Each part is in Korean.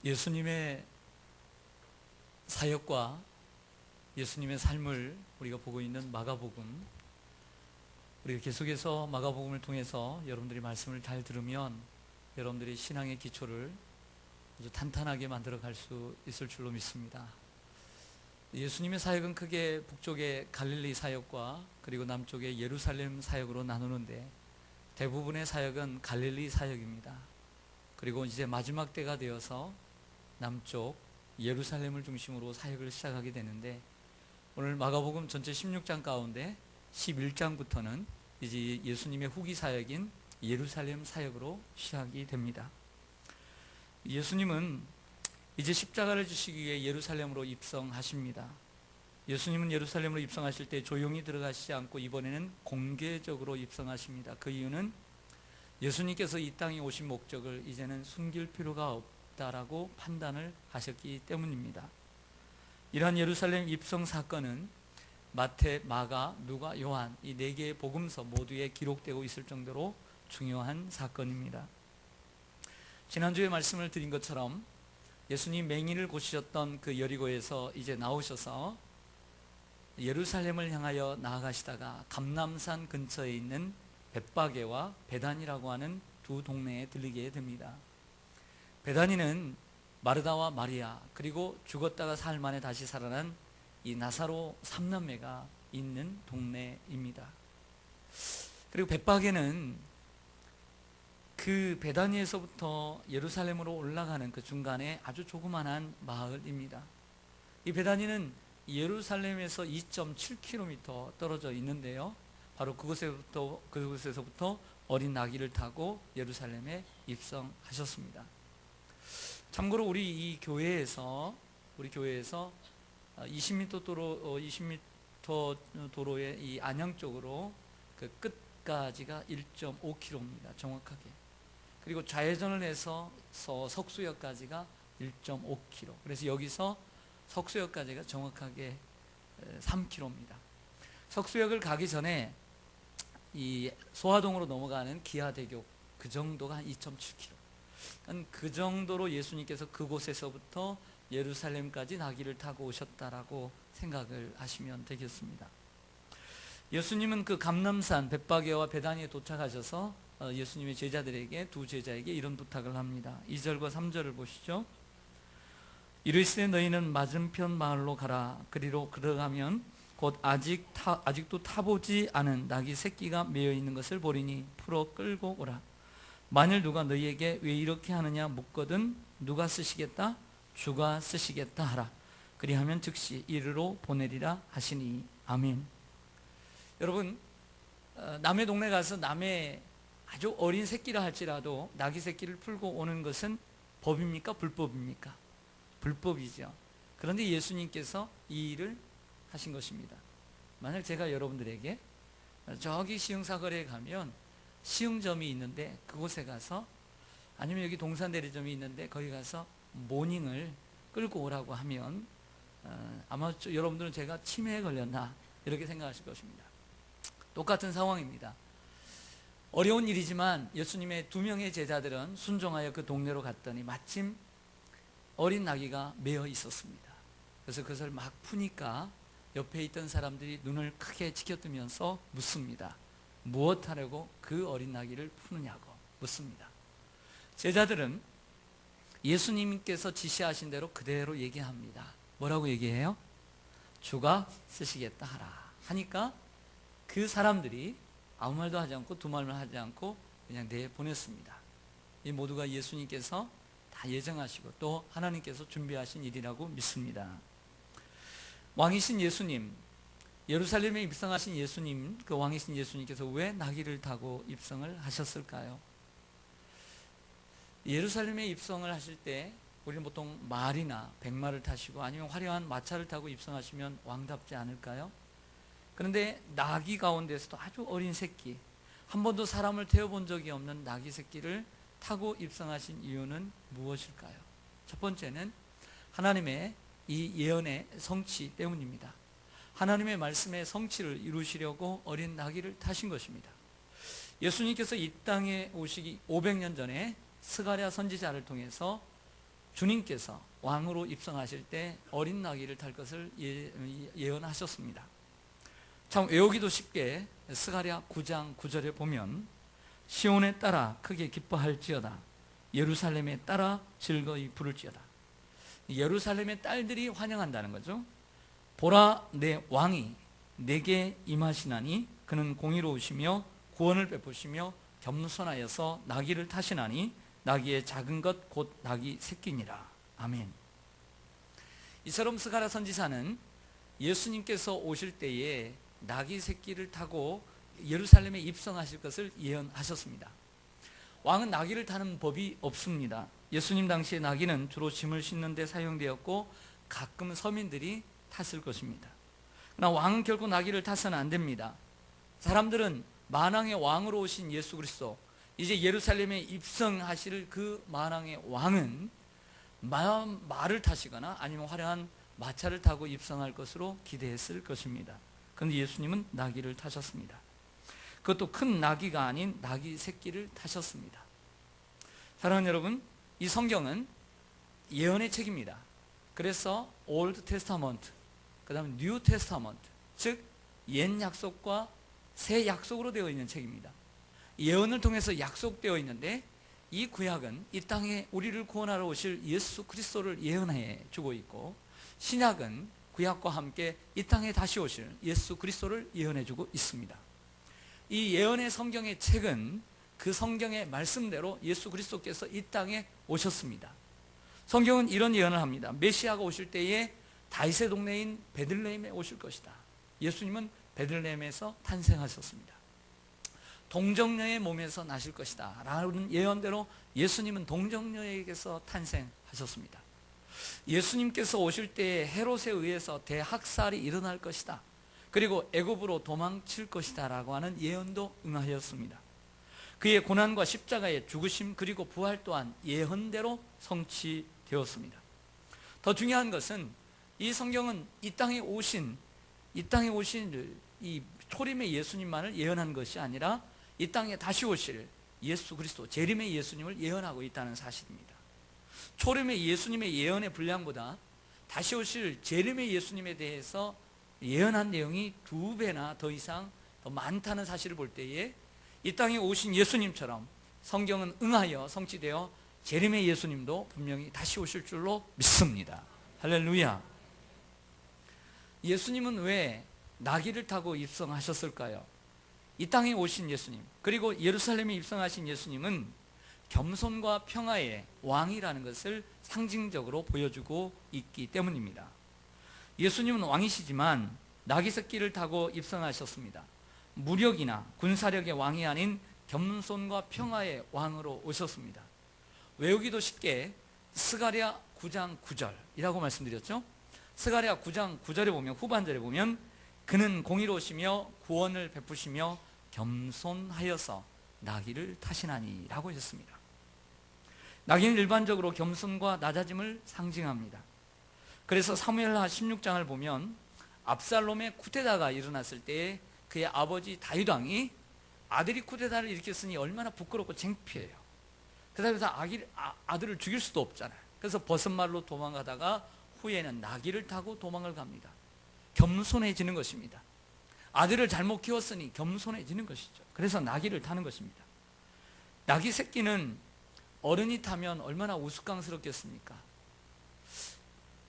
예수님의 사역과 예수님의 삶을 우리가 보고 있는 마가복음, 우리가 계속해서 마가복음을 통해서 여러분들이 말씀을 잘 들으면 여러분들이 신앙의 기초를 아주 탄탄하게 만들어 갈 수 있을 줄로 믿습니다. 예수님의 사역은 크게 북쪽의 갈릴리 사역과 그리고 남쪽의 예루살렘 사역으로 나누는데, 대부분의 사역은 갈릴리 사역입니다. 그리고 이제 마지막 때가 되어서 남쪽 예루살렘을 중심으로 사역을 시작하게 되는데, 오늘 마가복음 전체 16장 가운데 11장부터는 이제 예수님의 후기 사역인 예루살렘 사역으로 시작이 됩니다. 예수님은 이제 십자가를 지시기 위해 예루살렘으로 입성하십니다. 예수님은 예루살렘으로 입성하실 때 조용히 들어가시지 않고 이번에는 공개적으로 입성하십니다. 그 이유는 예수님께서 이 땅에 오신 목적을 이제는 숨길 필요가 없다라고 판단을 하셨기 때문입니다. 이러한 예루살렘 입성 사건은 마태, 마가, 누가, 요한 이 네 개의 복음서 모두에 기록되고 있을 정도로 중요한 사건입니다. 지난주에 말씀을 드린 것처럼 예수님 맹인을 고치셨던 그 여리고에서 이제 나오셔서 예루살렘을 향하여 나아가시다가 감람산 근처에 있는 벳바게와 베단이라고 하는 두 동네에 들리게 됩니다. 베단이는 마르다와 마리아, 그리고 죽었다가 사흘 만에 다시 살아난 이 나사로 삼남매가 있는 동네입니다. 그리고 벳바게는 그 베다니에서부터 예루살렘으로 올라가는 그 중간에 아주 조그만한 마을입니다. 이 베다니는 예루살렘에서 2.7km 떨어져 있는데요, 바로 그곳에서부터 어린 나귀를 타고 예루살렘에 입성하셨습니다. 참고로 우리 교회에서 20m 도로의 이 안양 쪽으로 그 끝까지가 1.5km입니다. 정확하게. 그리고 좌회전을 해서 석수역까지가 1.5km. 그래서 여기서 석수역까지가 정확하게 3km입니다. 석수역을 가기 전에 이 소화동으로 넘어가는 기아대교, 그 정도가 한 2.7km. 그 정도로 예수님께서 그곳에서부터 예루살렘까지 나귀를 타고 오셨다라고 생각을 하시면 되겠습니다. 예수님은 그 감람산 벳바게와 베다니에 도착하셔서 예수님의 제자들에게, 두 제자에게 이런 부탁을 합니다. 2절과 3절을 보시죠. 이르시되 너희는 맞은편 마을로 가라. 그리로 들어가면 곧 아직도 타보지 않은 나귀 새끼가 매여 있는 것을 보리니 풀어 끌고 오라. 만일 누가 너희에게 왜 이렇게 하느냐 묻거든 누가 쓰시겠다? 주가 쓰시겠다 하라. 그리하면 즉시 이르러 보내리라 하시니. 아멘. 여러분, 남의 동네 가서 남의 아주 어린 새끼라 할지라도 나귀 새끼를 풀고 오는 것은 법입니까? 불법입니까? 불법이죠. 그런데 예수님께서 이 일을 하신 것입니다. 만약 제가 여러분들에게 저기 시흥사거리에 가면 시흥점이 있는데 그곳에 가서, 아니면 여기 동산대리점이 있는데 거기 가서 모닝을 끌고 오라고 하면 아마 여러분들은 제가 치매에 걸렸나 이렇게 생각하실 것입니다. 똑같은 상황입니다. 어려운 일이지만 예수님의 두 명의 제자들은 순종하여 그 동네로 갔더니 마침 어린 나귀가 매어 있었습니다. 그래서 그것을 막 푸니까 옆에 있던 사람들이 눈을 크게 치켜뜨면서 묻습니다. 무엇 하려고 그 어린 나귀를 푸느냐고 묻습니다. 제자들은 예수님께서 지시하신 대로 그대로 얘기합니다. 뭐라고 얘기해요? 주가 쓰시겠다 하라 하니까 그 사람들이 아무 말도 하지 않고 두 말만 하지 않고 그냥 내보냈습니다. 이 모두가 예수님께서 다 예정하시고 또 하나님께서 준비하신 일이라고 믿습니다. 왕이신 예수님, 예루살렘에 입성하신 예수님, 그 왕이신 예수님께서 왜 나귀를 타고 입성을 하셨을까요? 예루살렘에 입성을 하실 때 우리는 보통 말이나 백마를 타시고 아니면 화려한 마차를 타고 입성하시면 왕답지 않을까요? 그런데 나귀 가운데서도 아주 어린 새끼, 한 번도 사람을 태워본 적이 없는 나귀 새끼를 타고 입성하신 이유는 무엇일까요? 첫 번째는 하나님의 이 예언의 성취 때문입니다. 하나님의 말씀의 성취를 이루시려고 어린 나귀를 타신 것입니다. 예수님께서 이 땅에 오시기 500년 전에 스가랴 선지자를 통해서 주님께서 왕으로 입성하실 때 어린 나귀를 탈 것을 예언하셨습니다. 참 외우기도 쉽게 스가랴 9장 9절에 보면 시온에 따라 크게 기뻐할지어다 예루살렘에 따라 즐거이 부를지어다. 예루살렘의 딸들이 환영한다는 거죠. 보라 내 왕이 내게 임하시나니 그는 공의로우시며 구원을 베푸시며 겸손하여서 나귀를 타시나니 나귀의 작은 것 곧 나귀 새끼니라. 아멘. 이처럼 스가랴 선지자는 예수님께서 오실 때에 나귀 새끼를 타고 예루살렘에 입성하실 것을 예언하셨습니다. 왕은 나귀를 타는 법이 없습니다. 예수님 당시에 나귀는 주로 짐을 싣는 데 사용되었고 가끔 서민들이 탔을 것입니다. 그러나 왕은 결코 나귀를 타서는 안 됩니다. 사람들은 만왕의 왕으로 오신 예수 그리스도, 이제 예루살렘에 입성하실 그 만왕의 왕은 말을 타시거나 아니면 화려한 마차를 타고 입성할 것으로 기대했을 것입니다. 그런데 예수님은 나귀를 타셨습니다. 그것도 큰 나귀가 아닌 나귀 새끼를 타셨습니다. 사랑하는 여러분, 이 성경은 예언의 책입니다. 그래서 올드 테스타먼트, 그 다음에 뉴 테스타먼트, 즉 옛 약속과 새 약속으로 되어 있는 책입니다. 예언을 통해서 약속되어 있는데 이 구약은 이 땅에 우리를 구원하러 오실 예수 그리스도를 예언해 주고 있고, 신약은 구약과 함께 이 땅에 다시 오실 예수 그리스도를 예언해 주고 있습니다. 이 예언의 성경의 책은 그 성경의 말씀대로 예수 그리스도께서 이 땅에 오셨습니다. 성경은 이런 예언을 합니다. 메시아가 오실 때에 다윗의 동네인 베들레헴에 오실 것이다. 예수님은 베들레헴에서 탄생하셨습니다. 동정녀의 몸에서 나실 것이다 라는 예언대로 예수님은 동정녀에게서 탄생하셨습니다. 예수님께서 오실 때에 헤롯에 의해서 대학살이 일어날 것이다, 그리고 애굽으로 도망칠 것이다 라고 하는 예언도 응하였습니다. 그의 고난과 십자가의 죽으심 그리고 부활 또한 예언대로 성취되었습니다. 더 중요한 것은 이 성경은 이 땅에 오신 이 초림의 예수님만을 예언한 것이 아니라 이 땅에 다시 오실 예수 그리스도, 재림의 예수님을 예언하고 있다는 사실입니다. 초림의 예수님의 예언의 분량보다 다시 오실 재림의 예수님에 대해서 예언한 내용이 2배나 더 이상 더 많다는 사실을 볼 때에 이 땅에 오신 예수님처럼 성경은 응하여 성취되어 재림의 예수님도 분명히 다시 오실 줄로 믿습니다. 할렐루야. 예수님은 왜 나귀를 타고 입성하셨을까요? 이 땅에 오신 예수님, 그리고 예루살렘에 입성하신 예수님은 겸손과 평화의 왕이라는 것을 상징적으로 보여주고 있기 때문입니다. 예수님은 왕이시지만 나귀 새끼를 타고 입성하셨습니다. 무력이나 군사력의 왕이 아닌 겸손과 평화의 왕으로 오셨습니다. 외우기도 쉽게 스가랴 9장 9절이라고 말씀드렸죠. 스가랴 9장 9절에 보면, 후반절에 보면 그는 공의로우시며 구원을 베푸시며 겸손하여서 나귀를 타시나니 라고 하셨습니다. 나귀는 일반적으로 겸손과 낮아짐을 상징합니다. 그래서 사무엘하 16장을 보면 압살롬의 쿠데타가 일어났을 때 그의 아버지 다윗 왕이 아들이 쿠데타를 일으켰으니 얼마나 부끄럽고 창피해요. 그래서 아들을 죽일 수도 없잖아요. 그래서 버선말로 도망가다가 후에는 나귀를 타고 도망을 갑니다. 겸손해지는 것입니다. 아들을 잘못 키웠으니 겸손해지는 것이죠. 그래서 나귀를 타는 것입니다. 나귀 새끼는 어른이 타면 얼마나 우스꽝스럽겠습니까?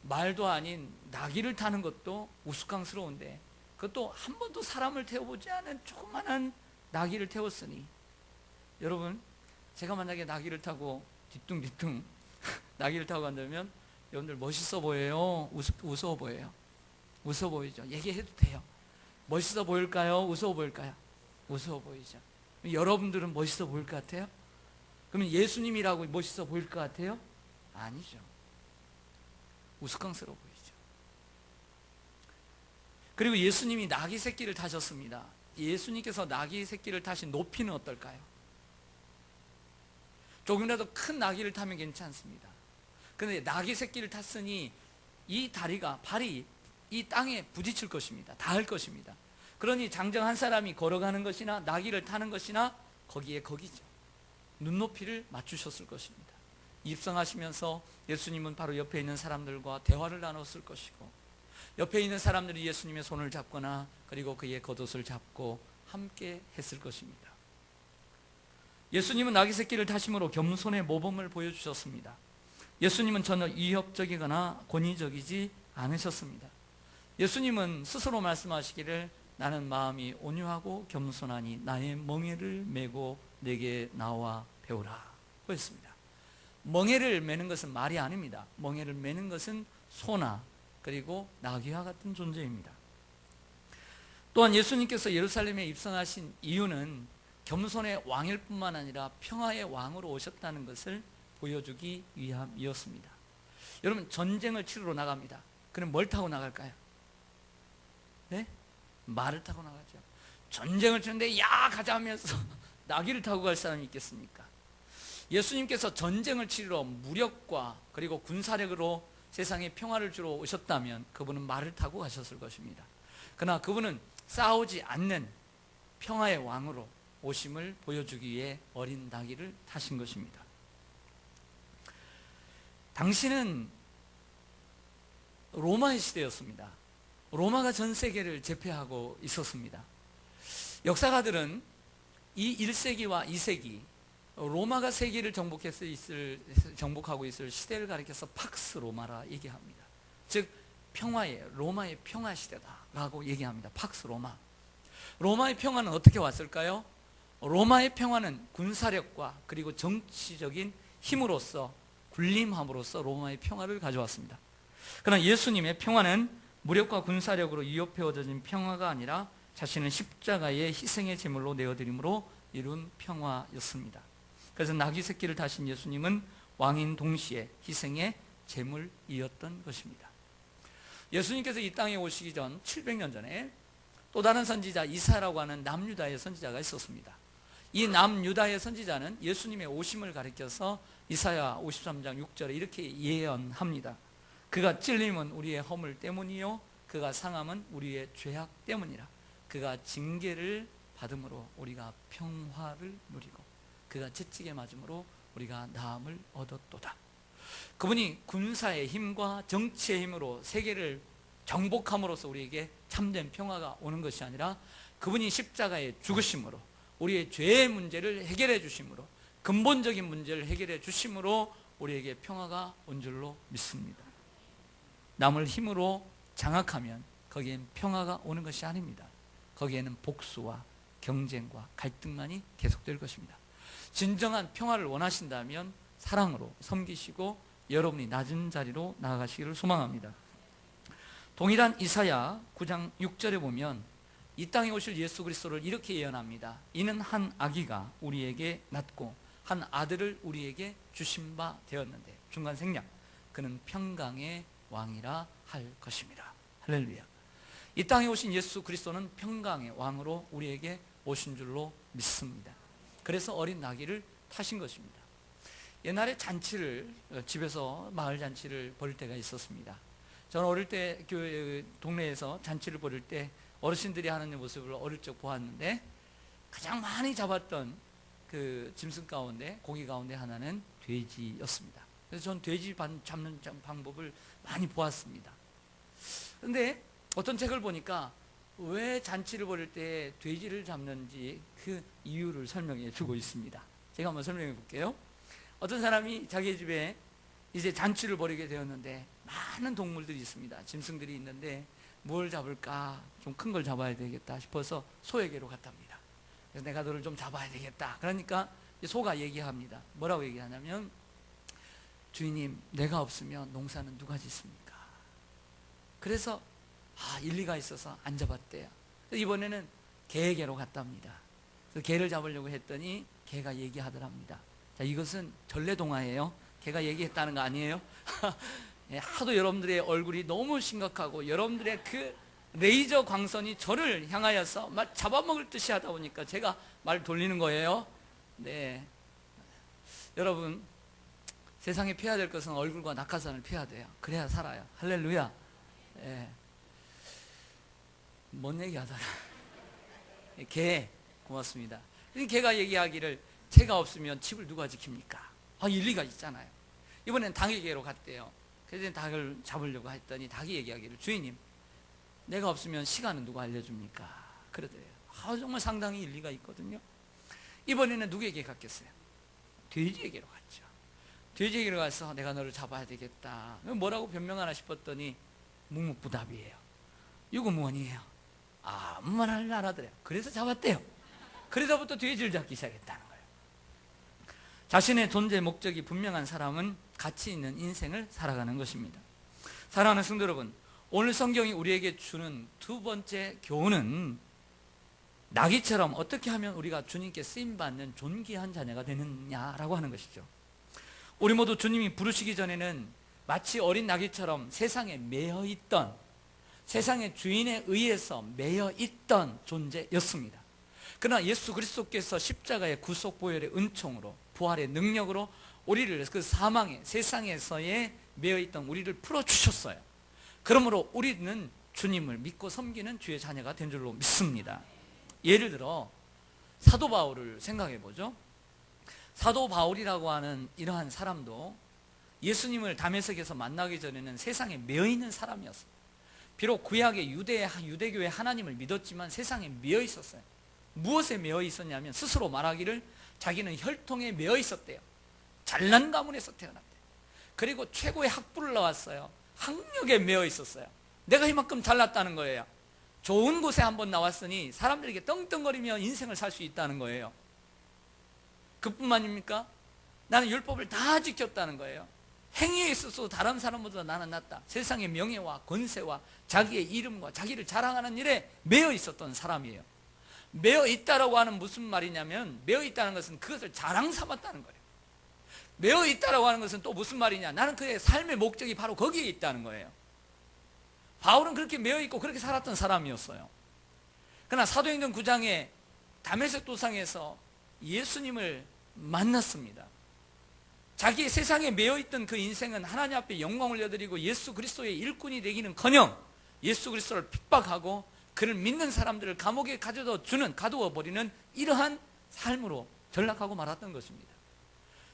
말도 아닌 나귀를 타는 것도 우스꽝스러운데, 그것도 한 번도 사람을 태워보지 않은 조그마한 나귀를 태웠으니, 여러분, 제가 만약에 나귀를 타고 뒤뚱뒤뚱 나귀를 타고 간다면 여러분들 멋있어 보여요? 우스워 보여요? 우스워 보이죠? 얘기해도 돼요. 멋있어 보일까요? 우스워 보일까요? 우스워 보이죠. 여러분들은 멋있어 보일 것 같아요? 그러면 예수님이라고 멋있어 보일 것 같아요? 아니죠. 우스꽝스러워 보이죠. 그리고 예수님이 나귀 새끼를 타셨습니다. 예수님께서 나귀 새끼를 타신 높이는 어떨까요? 조금이라도 큰 나귀를 타면 괜찮습니다. 그런데 나귀 새끼를 탔으니 이 다리가, 발이 이 땅에 부딪힐 것입니다. 닿을 것입니다. 그러니 장정 한 사람이 걸어가는 것이나 나귀를 타는 것이나 거기에 거기죠. 눈높이를 맞추셨을 것입니다. 입성하시면서 예수님은 바로 옆에 있는 사람들과 대화를 나눴을 것이고, 옆에 있는 사람들이 예수님의 손을 잡거나 그리고 그의 겉옷을 잡고 함께 했을 것입니다. 예수님은 아기 새끼를 타심으로 겸손의 모범을 보여주셨습니다. 예수님은 전혀 위협적이거나 권위적이지 않으셨습니다. 예수님은 스스로 말씀하시기를 나는 마음이 온유하고 겸손하니 나의 멍에를 메고 내게 나와 배우라 했습니다. 멍에를 메는 것은 말이 아닙니다. 멍에를 메는 것은 소나 그리고 나귀와 같은 존재입니다. 또한 예수님께서 예루살렘에 입성하신 이유는 겸손의 왕일 뿐만 아니라 평화의 왕으로 오셨다는 것을 보여주기 위함이었습니다. 여러분, 전쟁을 치르러 나갑니다. 그럼 뭘 타고 나갈까요? 네? 말을 타고 나가죠. 전쟁을 치는데 야 가자 하면서 나귀를 타고 갈 사람이 있겠습니까? 예수님께서 전쟁을 치르러 무력과 그리고 군사력으로 세상에 평화를 주러 오셨다면 그분은 말을 타고 가셨을 것입니다. 그러나 그분은 싸우지 않는 평화의 왕으로 오심을 보여주기 위해 어린 나귀를 타신 것입니다. 당시는 로마의 시대였습니다. 로마가 전 세계를 제패하고 있었습니다. 역사가들은 이 1세기와 2세기 로마가 세계를 정복하고 있을 시대를 가리켜서 팍스 로마라 얘기합니다. 즉 평화의 로마의 평화 시대다라고 얘기합니다. 팍스 로마. 로마의 평화는 어떻게 왔을까요? 로마의 평화는 군사력과 그리고 정치적인 힘으로써 군림함으로써 로마의 평화를 가져왔습니다. 그러나 예수님의 평화는 무력과 군사력으로 위협해워진 평화가 아니라 자신은 십자가의 희생의 제물로 내어드림으로 이룬 평화였습니다. 그래서 나귀 새끼를 타신 예수님은 왕인 동시에 희생의 제물이었던 것입니다. 예수님께서 이 땅에 오시기 전 700년 전에 또 다른 선지자 이사야라고 하는 남유다의 선지자가 있었습니다. 이 남유다의 선지자는 예수님의 오심을 가리켜서 이사야 53장 6절에 이렇게 예언합니다. 그가 찔림은 우리의 허물 때문이요 그가 상함은 우리의 죄악 때문이라. 그가 징계를 받음으로 우리가 평화를 누리고 그가 채찍에 맞음으로 우리가 나음을 얻었도다. 그분이 군사의 힘과 정치의 힘으로 세계를 정복함으로써 우리에게 참된 평화가 오는 것이 아니라 그분이 십자가에 죽으심으로 우리의 죄의 문제를 해결해 주심으로 근본적인 문제를 해결해 주심으로 우리에게 평화가 온 줄로 믿습니다. 남을 힘으로 장악하면 거기엔 평화가 오는 것이 아닙니다. 거기에는 복수와 경쟁과 갈등만이 계속될 것입니다. 진정한 평화를 원하신다면 사랑으로 섬기시고 여러분이 낮은 자리로 나아가시기를 소망합니다. 동일한 이사야 9장 6절에 보면 이 땅에 오실 예수 그리스도를 이렇게 예언합니다. 이는 한 아기가 우리에게 낳고 한 아들을 우리에게 주신 바 되었는데 중간 생략 그는 평강의 왕이라 할 것입니다. 할렐루야. 이 땅에 오신 예수 그리스도는 평강의 왕으로 우리에게 오신 줄로 믿습니다. 그래서 어린 나귀를 타신 것입니다. 옛날에 잔치를 집에서 마을 잔치를 벌일 때가 있었습니다. 저는 어릴 때 교회 동네에서 잔치를 벌일 때 어르신들이 하는 모습을 어릴 적 보았는데 가장 많이 잡았던 그 짐승 가운데 고기 가운데 하나는 돼지였습니다. 그래서 전 돼지 잡는 방법을 많이 보았습니다. 그런데 어떤 책을 보니까 왜 잔치를 벌일 때 돼지를 잡는지 그 이유를 설명해 주고 있습니다. 제가 한번 설명해 볼게요. 어떤 사람이 자기 집에 이제 잔치를 벌이게 되었는데 많은 동물들이 있습니다. 짐승들이 있는데 뭘 잡을까? 좀 큰 걸 잡아야 되겠다 싶어서 소에게로 갔답니다. 그래서 내가 너를 좀 잡아야 되겠다. 그러니까 소가 얘기합니다. 뭐라고 얘기하냐면 주인님 내가 없으면 농사는 누가 짓습니까? 그래서 일리가 있어서 안 잡았대요. 이번에는 개에게로 갔답니다. 그래서 개를 잡으려고 했더니 개가 얘기하더랍니다. 자, 이것은 전래동화예요. 개가 얘기했다는 거 아니에요? 하도 여러분들의 얼굴이 너무 심각하고 여러분들의 그 레이저 광선이 저를 향하여서 막 잡아먹을 듯이 하다 보니까 제가 말 돌리는 거예요. 네, 여러분 세상에 피해야 될 것은 얼굴과 낙하산을 피해야 돼요. 그래야 살아요. 할렐루야. 네. 뭔 얘기하다가 개 고맙습니다. 개가 얘기하기를 제가 없으면 집을 누가 지킵니까? 일리가 있잖아요. 이번엔 닭에게로 갔대요. 그래서 닭을 잡으려고 했더니 닭이 얘기하기를, 주인님, 내가 없으면 시간은 누가 알려줍니까? 그러더래요. 정말 상당히 일리가 있거든요. 이번에는 누구에게 갔겠어요? 돼지에게로 갔죠. 돼지에게로 가서 내가 너를 잡아야 되겠다. 뭐라고 변명하나 싶었더니 묵묵부답이에요. 유구무원이에요. 아무 말 안 하더래요. 그래서 잡았대요. 그래서부터 돼지를 잡기 시작했다는 거예요. 자신의 존재 목적이 분명한 사람은 가치 있는 인생을 살아가는 것입니다. 사랑하는 성도 여러분, 오늘 성경이 우리에게 주는 두 번째 교훈은 나귀처럼 어떻게 하면 우리가 주님께 쓰임받는 존귀한 자녀가 되느냐라고 하는 것이죠. 우리 모두 주님이 부르시기 전에는 마치 어린 나귀처럼 세상에 매여있던, 세상의 주인에 의해서 매여있던 존재였습니다. 그러나 예수 그리스도께서 십자가의 구속 보혈의 은총으로, 부활의 능력으로 우리를 그 사망의 세상에서의 매여있던 우리를 풀어주셨어요. 그러므로 우리는 주님을 믿고 섬기는 주의 자녀가 된 줄로 믿습니다. 예를 들어 사도 바울을 생각해 보죠. 사도 바울이라고 하는 이러한 사람도 예수님을 다메섹에서 만나기 전에는 세상에 매여있는 사람이었어요. 비록 구약의 유대교의 하나님을 믿었지만 세상에 매여 있었어요. 무엇에 매여 있었냐면 스스로 말하기를 자기는 혈통에 매여 있었대요. 잘난 가문에서 태어났대요. 그리고 최고의 학부를 나왔어요. 학력에 매여 있었어요. 내가 이만큼 잘났다는 거예요. 좋은 곳에 한번 나왔으니 사람들에게 떵떵거리며 인생을 살 수 있다는 거예요. 그뿐만입니까? 나는 율법을 다 지켰다는 거예요. 행위에 있어서 다른 사람보다 나는 낫다. 세상의 명예와 권세와 자기의 이름과 자기를 자랑하는 일에 매여 있었던 사람이에요. 매여 있다라고 하는 무슨 말이냐면, 매여 있다는 것은 그것을 자랑 삼았다는 거예요. 매여 있다라고 하는 것은 또 무슨 말이냐, 나는 그의 삶의 목적이 바로 거기에 있다는 거예요. 바울은 그렇게 매여 있고 그렇게 살았던 사람이었어요. 그러나 사도행전 9장에 다메섹 도상에서 예수님을 만났습니다. 자기의 세상에 매여있던 그 인생은 하나님 앞에 영광을 올려드리고 예수 그리스도의 일꾼이 되기는커녕 예수 그리스도를 핍박하고 그를 믿는 사람들을 감옥에 가두어 버리는 이러한 삶으로 전락하고 말았던 것입니다.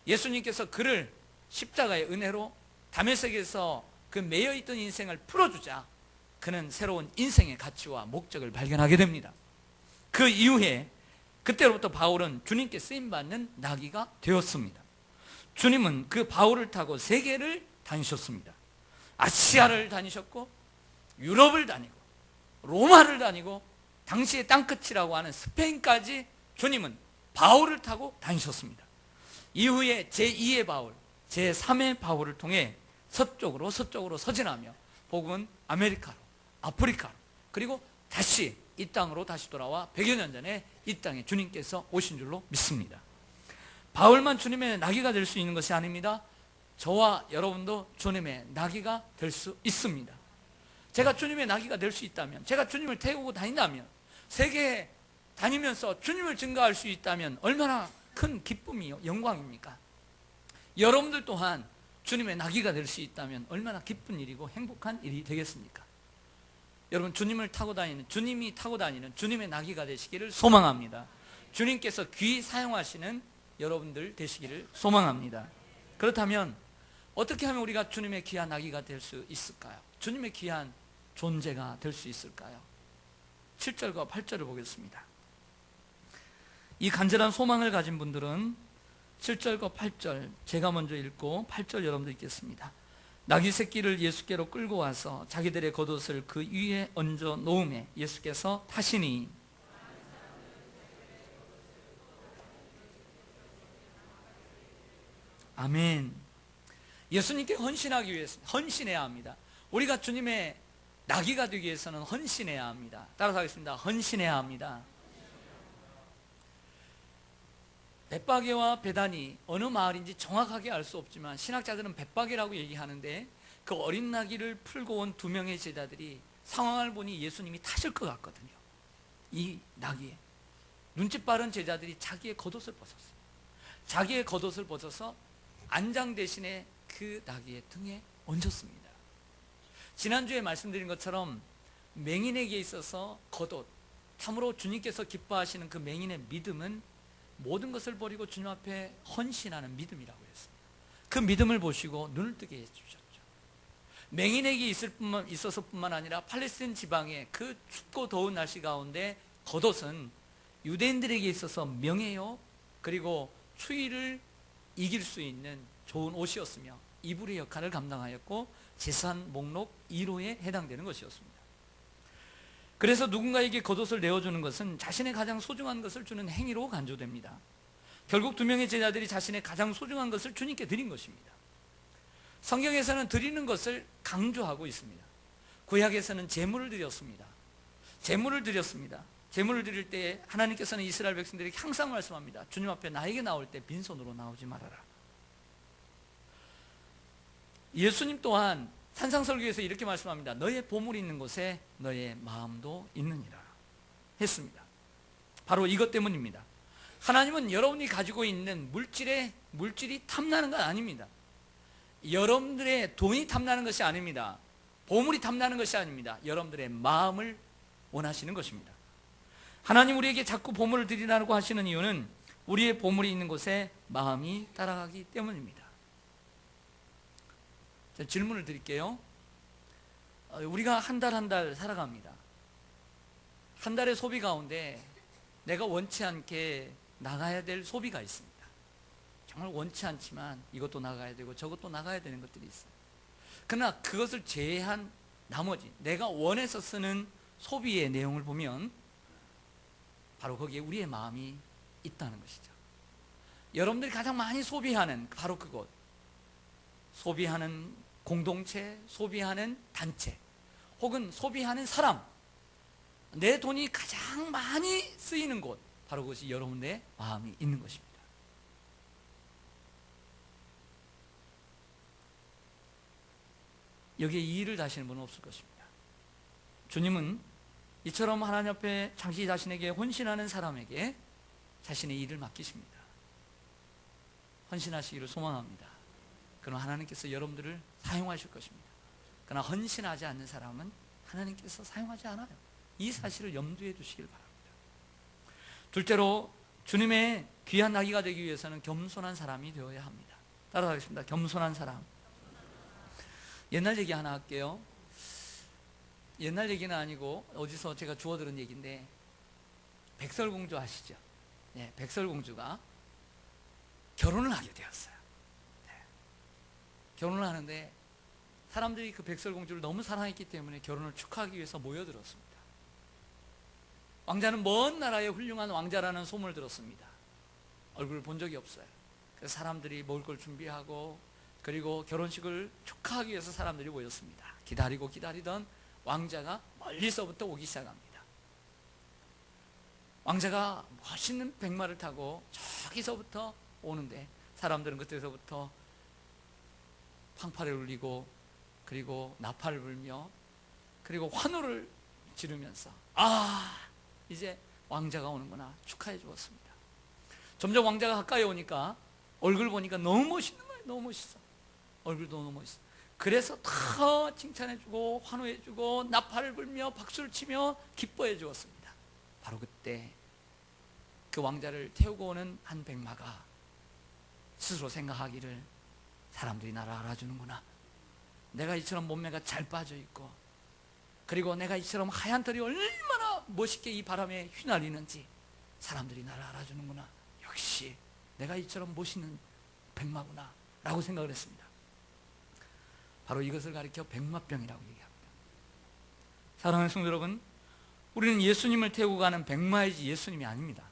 예수님께서 그를 십자가의 은혜로 다메섹에서 그 매여있던 인생을 풀어주자 그는 새로운 인생의 가치와 목적을 발견하게 됩니다. 그 이후에 그때로부터 바울은 주님께 쓰임받는 나귀가 되었습니다. 주님은 그 바울을 타고 세계를 다니셨습니다. 아시아를 다니셨고 유럽을 다니고 로마를 다니고 당시의 땅끝이라고 하는 스페인까지 주님은 바울을 타고 다니셨습니다. 이후에 제2의 바울, 제3의 바울을 통해 서쪽으로 서진하며 복음은 아메리카로, 아프리카로, 그리고 다시 이 땅으로 다시 돌아와 100여 년 전에 이 땅에 주님께서 오신 줄로 믿습니다. 바울만 주님의 나귀가 될 수 있는 것이 아닙니다. 저와 여러분도 주님의 나귀가 될 수 있습니다. 제가 주님의 나귀가 될 수 있다면, 제가 주님을 태우고 다닌다면, 세계에 다니면서 주님을 증거할 수 있다면 얼마나 큰 기쁨이요, 영광입니까? 여러분들 또한 주님의 나귀가 될 수 있다면 얼마나 기쁜 일이고 행복한 일이 되겠습니까? 여러분, 주님이 타고 다니는 주님의 나귀가 되시기를 소망합니다. 주님께서 귀히 사용하시는 여러분들 되시기를 소망합니다. 그렇다면 어떻게 하면 우리가 주님의 귀한 나귀가 될 수 있을까요? 주님의 귀한 존재가 될 수 있을까요? 7절과 8절을 보겠습니다. 이 간절한 소망을 가진 분들은 7절과 8절 제가 먼저 읽고 8절 여러분들 읽겠습니다. 나귀 새끼를 예수께로 끌고 와서 자기들의 겉옷을 그 위에 얹어 놓음에 예수께서 타시니 아멘. 예수님께 헌신하기 위해서 헌신해야 합니다. 우리가 주님의 나귀가 되기 위해서는 헌신해야 합니다. 따라서 하겠습니다. 헌신해야 합니다. 벳바게와 베다니 어느 마을인지 정확하게 알 수 없지만 신학자들은 벳바게라고 얘기하는데 그 어린 나귀를 풀고 온 두 명의 제자들이 상황을 보니 예수님이 타실 것 같거든요. 이 나귀에 눈치 빠른 제자들이 자기의 겉옷을 벗었어요. 자기의 겉옷을 벗어서 안장 대신에 그 나귀의 등에 얹었습니다. 지난주에 말씀드린 것처럼 맹인에게 있어서 겉옷, 참으로 주님께서 기뻐하시는 그 맹인의 믿음은 모든 것을 버리고 주님 앞에 헌신하는 믿음이라고 했습니다. 그 믿음을 보시고 눈을 뜨게 해주셨죠. 맹인에게 있어서뿐만 아니라 팔레스타인 지방의 그 춥고 더운 날씨 가운데 겉옷은 유대인들에게 있어서 명예요, 그리고 추위를 이길 수 있는 좋은 옷이었으며 이불의 역할을 감당하였고 제사한 목록 1호에 해당되는 것이었습니다. 그래서 누군가에게 겉옷을 내어주는 것은 자신의 가장 소중한 것을 주는 행위로 간주됩니다. 결국 두 명의 제자들이 자신의 가장 소중한 것을 주님께 드린 것입니다. 성경에서는 드리는 것을 강조하고 있습니다. 구약에서는 제물을 드렸습니다. 제물을 드릴 때 하나님께서는 이스라엘 백성들에게 항상 말씀합니다. 주님 앞에 나에게 나올 때 빈손으로 나오지 말아라. 예수님 또한 산상설교에서 이렇게 말씀합니다. 너의 보물이 있는 곳에 너의 마음도 있느니라 했습니다. 바로 이것 때문입니다. 하나님은 여러분이 가지고 있는 물질이 탐나는 건 아닙니다. 여러분들의 돈이 탐나는 것이 아닙니다. 보물이 탐나는 것이 아닙니다. 여러분들의 마음을 원하시는 것입니다. 하나님 우리에게 자꾸 보물을 드리라고 하시는 이유는 우리의 보물이 있는 곳에 마음이 따라가기 때문입니다. 자, 질문을 드릴게요. 우리가 한 달 살아갑니다. 한 달의 소비 가운데 내가 원치 않게 나가야 될 소비가 있습니다. 정말 원치 않지만 이것도 나가야 되고 저것도 나가야 되는 것들이 있어요. 그러나 그것을 제외한 나머지 내가 원해서 쓰는 소비의 내용을 보면 바로 거기에 우리의 마음이 있다는 것이죠. 여러분들이 가장 많이 소비하는 바로 그곳, 소비하는 공동체, 소비하는 단체, 혹은 소비하는 사람, 내 돈이 가장 많이 쓰이는 곳, 바로 그것이 여러분의 마음이 있는 것입니다. 여기에 이의를 다시는 분은 없을 것입니다. 주님은 이처럼 하나님 앞에 당시 자신에게 헌신하는 사람에게 자신의 일을 맡기십니다. 헌신하시기를 소망합니다. 그럼 하나님께서 여러분들을 사용하실 것입니다. 그러나 헌신하지 않는 사람은 하나님께서 사용하지 않아요. 이 사실을 염두에 두시길 바랍니다. 둘째로 주님의 귀한 나귀가 되기 위해서는 겸손한 사람이 되어야 합니다. 따라가겠습니다. 겸손한 사람. 옛날 얘기 하나 할게요. 옛날 얘기는 아니고 어디서 제가 주워 들은 얘기인데, 백설공주 아시죠? 네, 백설공주가 결혼을 하게 되었어요. 네. 결혼을 하는데 사람들이 그 백설공주를 너무 사랑했기 때문에 결혼을 축하하기 위해서 모여들었습니다. 왕자는 먼 나라의 훌륭한 왕자라는 소문을 들었습니다. 얼굴을 본 적이 없어요. 그래서 사람들이 먹을 걸 준비하고, 그리고 결혼식을 축하하기 위해서 사람들이 모였습니다. 기다리던 왕자가 멀리서부터 오기 시작합니다. 왕자가 멋있는 백마를 타고 저기서부터 오는데 사람들은 그때서부터 팡파를 울리고, 그리고 나팔을 불며, 그리고 환호를 지르면서 이제 왕자가 오는구나 축하해 주었습니다. 점점 왕자가 가까이 오니까 얼굴 보니까 너무 멋있는 거예요. 너무 멋있어. 얼굴도 너무 멋있어. 그래서 더 칭찬해주고 환호해주고 나팔을 불며 박수를 치며 기뻐해 주었습니다. 바로 그때 그 왕자를 태우고 오는 한 백마가 스스로 생각하기를, 사람들이 나를 알아주는구나. 내가 이처럼 몸매가 잘 빠져있고, 그리고 내가 이처럼 하얀 털이 얼마나 멋있게 이 바람에 휘날리는지 사람들이 나를 알아주는구나. 역시 내가 이처럼 멋있는 백마구나 라고 생각을 했습니다. 바로 이것을 가리켜 백마병이라고 얘기합니다. 사랑하는 성도 여러분, 우리는 예수님을 태우고 가는 백마이지 예수님이 아닙니다.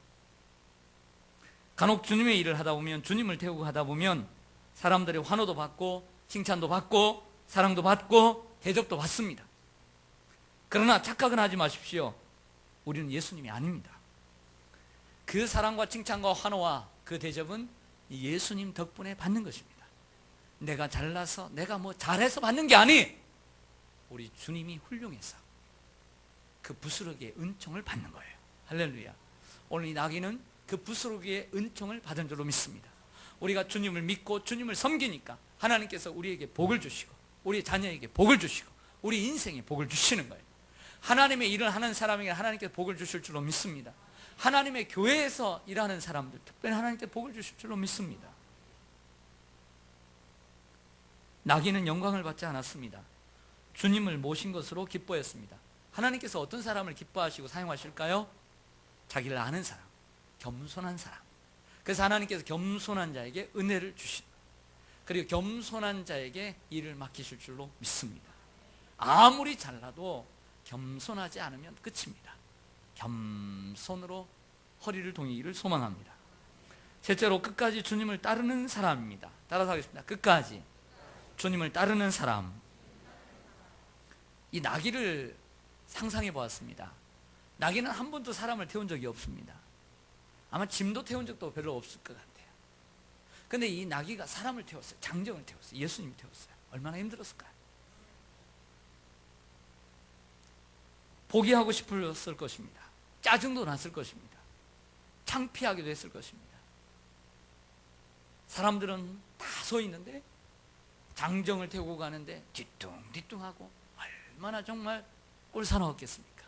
간혹 주님의 일을 하다 보면, 주님을 태우고 가다 보면 사람들의 환호도 받고 칭찬도 받고 사랑도 받고 대접도 받습니다. 그러나 착각은 하지 마십시오. 우리는 예수님이 아닙니다. 그 사랑과 칭찬과 환호와 그 대접은 예수님 덕분에 받는 것입니다. 내가 잘나서, 내가 뭐 잘해서 받는 게 아니, 우리 주님이 훌륭해서 그 부스러기의 은총을 받는 거예요. 할렐루야. 오늘 이 나귀는 그 부스러기의 은총을 받은 줄로 믿습니다. 우리가 주님을 믿고 주님을 섬기니까 하나님께서 우리에게 복을 주시고, 우리 자녀에게 복을 주시고, 우리 인생에 복을 주시는 거예요. 하나님의 일을 하는 사람에게 하나님께서 복을 주실 줄로 믿습니다. 하나님의 교회에서 일하는 사람들, 특별히 하나님께 복을 주실 줄로 믿습니다. 나귀는 영광을 받지 않았습니다. 주님을 모신 것으로 기뻐했습니다. 하나님께서 어떤 사람을 기뻐하시고 사용하실까요? 자기를 아는 사람, 겸손한 사람. 그래서 하나님께서 겸손한 자에게 은혜를 주신다. 그리고 겸손한 자에게 일을 맡기실 줄로 믿습니다. 아무리 잘나도 겸손하지 않으면 끝입니다. 겸손으로 허리를 동이기를 소망합니다. 셋째로, 끝까지 주님을 따르는 사람입니다. 따라서 하겠습니다. 끝까지 주님을 따르는 사람. 이 나귀를 상상해 보았습니다. 나귀는 한 번도 사람을 태운 적이 없습니다. 아마 짐도 태운 적도 별로 없을 것 같아요. 근데 이 나귀가 사람을 태웠어요. 장정을 태웠어요. 예수님 태웠어요. 얼마나 힘들었을까요? 포기하고 싶었을 것입니다. 짜증도 났을 것입니다. 창피하기도 했을 것입니다. 사람들은 다 서 있는데 장정을 태우고 가는데 뒤뚱뒤뚱하고 얼마나 정말 꼴사나웠겠습니까?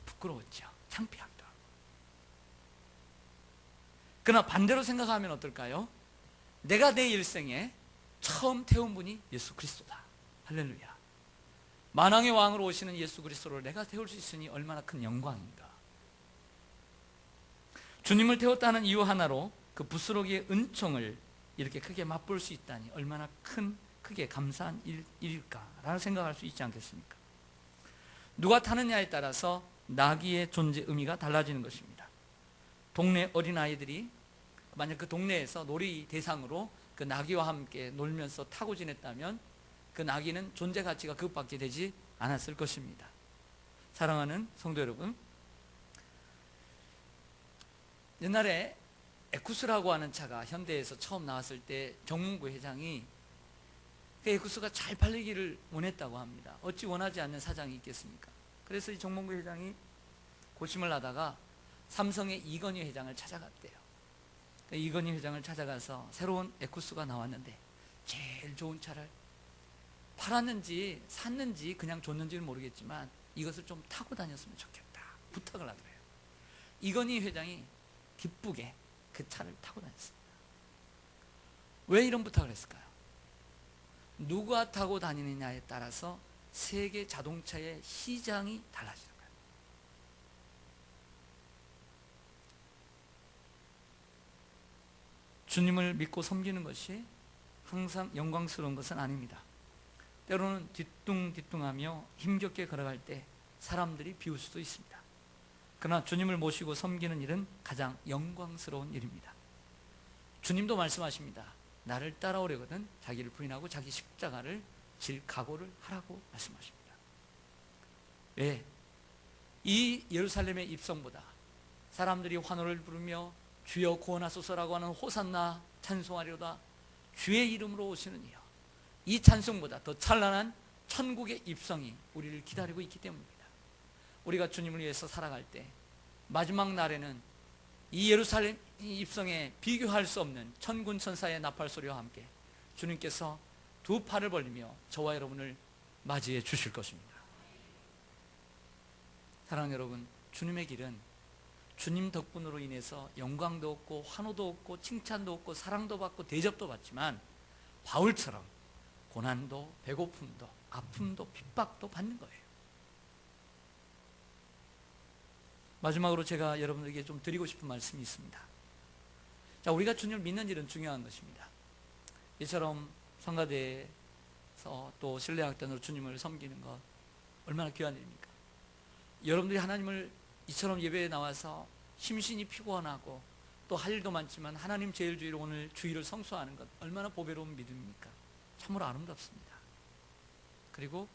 부끄러웠죠. 창피하기도 하고. 그러나 반대로 생각하면 어떨까요? 내가 내 일생에 처음 태운 분이 예수 그리스도다. 할렐루야. 만왕의 왕으로 오시는 예수 그리스도를 내가 태울 수 있으니 얼마나 큰 영광인가. 주님을 태웠다는 이유 하나로 그 부스러기의 은총을 이렇게 크게 맛볼 수 있다니 얼마나 크게 감사한 일일까라는 생각할 수 있지 않겠습니까? 누가 타느냐에 따라서 나귀의 존재 의미가 달라지는 것입니다. 동네 어린아이들이 만약 그 동네에서 놀이 대상으로 그 나귀와 함께 놀면서 타고 지냈다면 그 나귀는 존재 가치가 그것밖에 되지 않았을 것입니다. 사랑하는 성도 여러분, 옛날에 에쿠스라고 하는 차가 현대에서 처음 나왔을 때 정문구 회장이 그 에쿠스가 잘 팔리기를 원했다고 합니다. 어찌 원하지 않는 사장이 있겠습니까? 그래서 이 정문구 회장이 고심을 하다가 삼성의 이건희 회장을 찾아갔대요. 이건희 회장을 찾아가서 새로운 에쿠스가 나왔는데 제일 좋은 차를 팔았는지 샀는지 그냥 줬는지는 모르겠지만 이것을 좀 타고 다녔으면 좋겠다 부탁을 하더래요. 이건희 회장이 기쁘게 그 차를 타고 다녔습니다. 왜 이런 부탁을 했을까요? 누가 타고 다니느냐에 따라서 세계 자동차의 시장이 달라지는 거예요. 주님을 믿고 섬기는 것이 항상 영광스러운 것은 아닙니다. 때로는 뒤뚱뒤뚱하며 힘겹게 걸어갈 때 사람들이 비울 수도 있습니다. 그러나 주님을 모시고 섬기는 일은 가장 영광스러운 일입니다. 주님도 말씀하십니다. 나를 따라오려거든 자기를 부인하고 자기 십자가를 질 각오를 하라고 말씀하십니다. 왜? 이 예루살렘의 입성보다 사람들이 환호를 부르며 주여 구원하소서라고 하는 호산나 찬송하려다 주의 이름으로 오시는 이여, 이 찬송보다 더 찬란한 천국의 입성이 우리를 기다리고 있기 때문입니다. 우리가 주님을 위해서 살아갈 때 마지막 날에는 이 예루살렘 입성에 비교할 수 없는 천군 천사의 나팔 소리와 함께 주님께서 두 팔을 벌리며 저와 여러분을 맞이해 주실 것입니다. 사랑하는 여러분, 주님의 길은 주님 덕분으로 인해서 영광도 얻고 환호도 얻고 칭찬도 얻고 사랑도 받고 대접도 받지만 바울처럼 고난도 배고픔도 아픔도 핍박도 받는 거예요. 마지막으로 제가 여러분들에게 좀 드리고 싶은 말씀이 있습니다. 자, 우리가 주님을 믿는 일은 중요한 것입니다. 이처럼 성가대에서 또 신뢰학단으로 주님을 섬기는 것 얼마나 귀한 일입니까? 여러분들이 하나님을 이처럼 예배에 나와서 심신이 피곤하고 또 할 일도 많지만 하나님 제일주의로 오늘 주일을 성수하는 것 얼마나 보배로운 믿음입니까? 참으로 아름답습니다. 그리고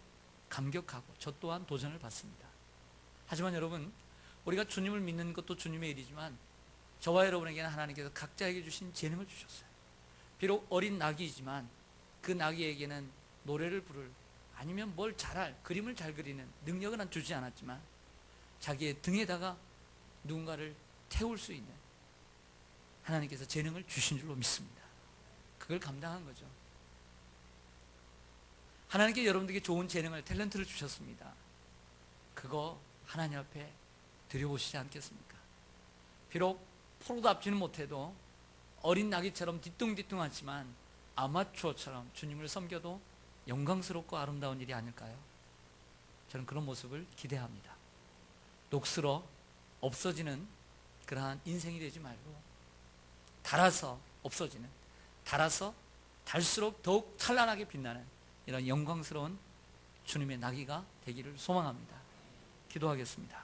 감격하고 저 또한 도전을 받습니다. 하지만 여러분, 우리가 주님을 믿는 것도 주님의 일이지만 저와 여러분에게는 하나님께서 각자에게 주신 재능을 주셨어요. 비록 어린 나귀이지만 그 나귀에게는 노래를 부를 아니면 뭘 잘할, 그림을 잘 그리는 능력은 안 주지 않았지만 자기의 등에다가 누군가를 태울 수 있는 하나님께서 재능을 주신 줄로 믿습니다. 그걸 감당한 거죠. 하나님께 여러분들에게 좋은 재능을, 탤런트를 주셨습니다. 그거 하나님 앞에 드려보시지 않겠습니까? 비록 프로답지는 못해도 어린 나귀처럼 뒤뚱뒤뚱하지만 아마추어처럼 주님을 섬겨도 영광스럽고 아름다운 일이 아닐까요? 저는 그런 모습을 기대합니다. 녹슬어 없어지는 그러한 인생이 되지 말고 닳아서 없어지는, 닳아서 달수록 더욱 찬란하게 빛나는 이런 영광스러운 주님의 나귀가 되기를 소망합니다. 기도하겠습니다.